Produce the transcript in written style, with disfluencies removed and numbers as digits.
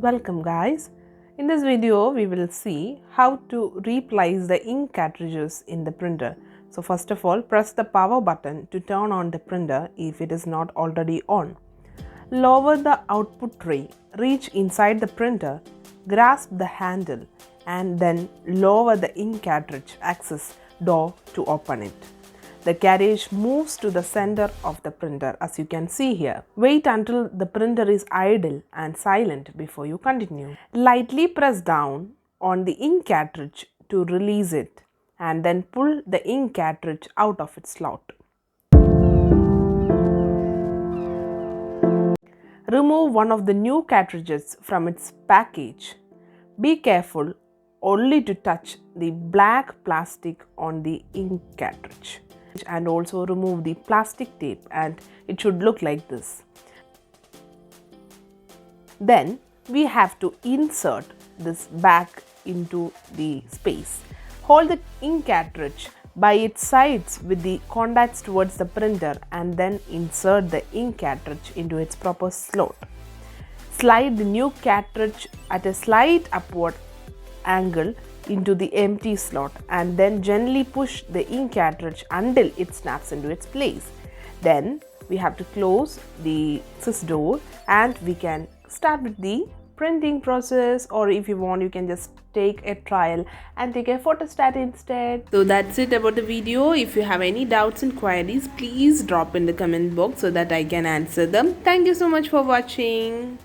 Welcome guys. In this video we will see how to replace the ink cartridges in the printer. So first of all, press the power button to turn on the printer if it is not already on. Lower the output tray, reach inside the printer, grasp the handle and then lower the ink cartridge access door to open it. The carriage moves to the center of the printer as you can see here. Wait until the printer is idle and silent before you continue. Lightly press down on the ink cartridge to release it and then pull the ink cartridge out of its slot. Remove one of the new cartridges from its package. Be careful only to touch the black plastic on the ink cartridge. And also remove the plastic tape and it should look like this. Then we have to insert this back into the space. Hold the ink cartridge by its sides with the contacts towards the printer and then insert the ink cartridge into its proper slot. Slide the new cartridge at a slight upward angle into the empty slot and then gently push the ink cartridge until it snaps into its place. Then we have to close the sys door and we can start with the printing process, or if you want you can just take a trial and take a photostat instead. So that's it about the video. If you have any doubts and queries, please drop in the comment box so that I can answer them. Thank you so much for watching.